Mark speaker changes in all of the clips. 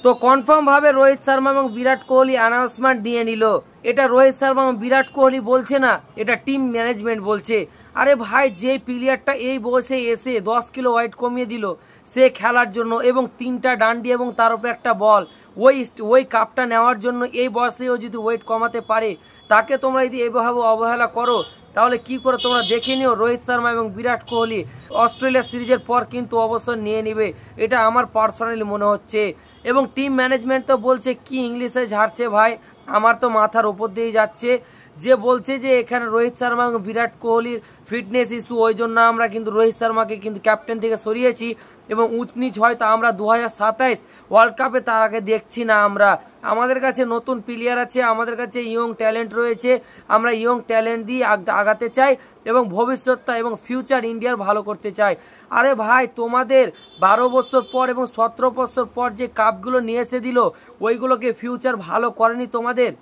Speaker 1: তো কনফার্ম ভাবে রোহিত শর্মা এবং বিরাট কোহলি অ্যানাউন্সমেন্ট দিয়ে নিল। এটা রোহিত শর্মা এবং বিরাট কোহলি বলছে না, এটা টিম ম্যানেজমেন্ট বলছে। আরে ভাই, যে প্লেয়ারটা এই বয়সে এসে 10 কিলো ওয়েট কমিয়ে দিল সে খেলার জন্য, এবং 3টা ডান্ডি এবং তার উপরে একটা বল, ওই কাপটা নেওয়ার জন্য এই বয়সেও যদি ওয়েট কমাতে পারে, তাকে তোমরা যদি এভাবে অবহেলা করো তাহলে কি করে? তোমরা দেখে নিও রোহিত শর্মা এবং বিরাট কোহলি অস্ট্রেলিয়া সিরিজের পর কিন্তু অবসর নিয়ে নিবে, এটা আমার পার্সোনালি মনে হচ্ছে। এবং টিম ম্যানেজমেন্ট তো বলছে কি ইংলিশে ঝাড়ছে ভাই, আমার তো মাথার উপর দিয়ে যাচ্ছে। যে বলছে যে এখানে রোহিত শর্মা এবং বিরাট কোহলির ফিটনেস ইস্যু, ওই জন্য আমরা কিন্তু রোহিত শর্মাকে কিন্তু ক্যাপ্টেন থেকে সরিয়েছি, এবং উঁচনিচ হয়তো আমরা 2027 ওয়ার্ল্ড কাপে তার আগে দেখছি না। আমাদের কাছে নতুন প্লেয়ার আছে, আমাদের কাছে ইয়ং ট্যালেন্ট রয়েছে, আমরা ইয়ং ট্যালেন্ট দিয়ে আগাতে চাই এবং ভবিষ্যৎটা এবং ফিউচার ইন্ডিয়ার ভালো করতে চাই। আরে ভাই, তোমাদের 12 বছর পর এবং 17 বছর পর যে কাপগুলো নিয়ে এসে দিল, ওইগুলোকে ফিউচার ভালো করেনি তোমাদের?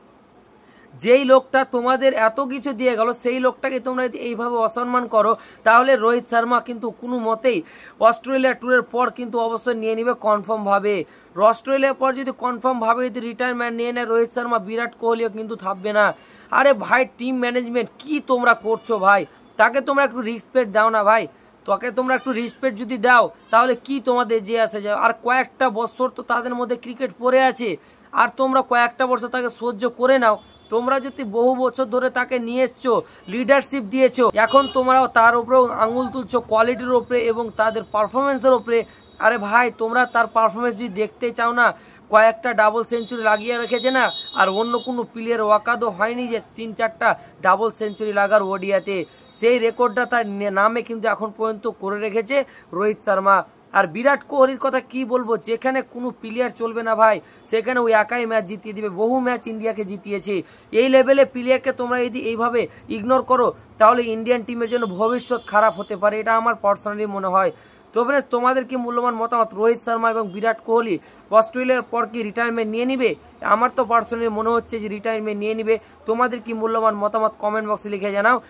Speaker 1: যেই লোকটা তোমাদের এত কিছু দিয়ে গেল সেই লোকটাকে তোমরা যদি এইভাবে অসম্মান করো, তাহলে রোহিত শর্মা কিন্তু কোনো মতেই অস্ট্রেলিয়া ট্যুরের পর কিন্তু অবশ্যই নিয়ে নিবে কনফার্ম ভাবে। অস্ট্রেলিয়ার পর যদি কনফার্ম ভাবে যদি রিটায়ারমেন্ট নিয়ে নেয় রোহিত শর্মা, বিরাট কোহলিও কিন্তু থাকবে না। আরে ভাই, টিম ম্যানেজমেন্ট কি তোমরা করছো ভাই? তাকে তোমরা একটু রেসপেক্ট দাও না ভাই। তোকে তোমরা একটু রেসপেক্ট যদি দাও তাহলে কি তোমাদের যে আসে যায়। আর কয়েকটা বছর তো তাদের মধ্যে ক্রিকেট পড়ে আছে, আর তোমরা কয়েকটা বছর তাকে সহ্য করে নাও। তোমরা যদি বহু বছর ধরে তাকে নিয়ে এসছো, লিডারশিপ দিয়েছো, এখন তোমরাও তার উপরেও আঙুল তুলছো কোয়ালিটির উপরে এবং তাদের পারফরমেন্সের উপরে। আরে ভাই, তোমরা তার পারফরমেন্স যদি দেখতে চাও না, কয়েকটা ডাবল সেঞ্চুরি লাগিয়ে রেখেছে না, আর অন্য কোনো প্লেয়ার ওয়াকাদও হয়নি যে 3-4টা ডাবল সেঞ্চুরি লাগার ওডিয়াতে। সেই রেকর্ডটা তার নামে কিন্তু এখন পর্যন্ত করে রেখেছে রোহিত শর্মা। আর বিরাট কোহলির কথা কি বলবো, যেখানে কোনো প্লেয়ার চলবে না ভাই, সেখানে ওই একাই ম্যাচ জিতিয়ে দিবে, বহু ম্যাচ ইন্ডিয়াকে জিতিয়েছে। এই লেভেলে প্লেয়ারকে তোমরা যদি এইভাবে ইগনোর করো তাহলে ইন্ডিয়ান টিমের জন্য ভবিষ্যৎ খারাপ হতে পারে, এটা আমার পার্সোনালি মনে হয়। তো ফ্রেন্ডস, তোমাদের কি মূল্যবান মতামত? রোহিত শর্মা এবং বিরাট কোহলি অস্ট্রেলিয়ার পর কি রিটায়ারমেন্ট নিয়ে নিবে? আমার তো পার্সোনালি মনে হচ্ছে যে রিটায়ারমেন্ট নিয়ে নিবে। তোমাদের কি মূল্যবান মতামত কমেন্ট বক্সে লিখে জানাও।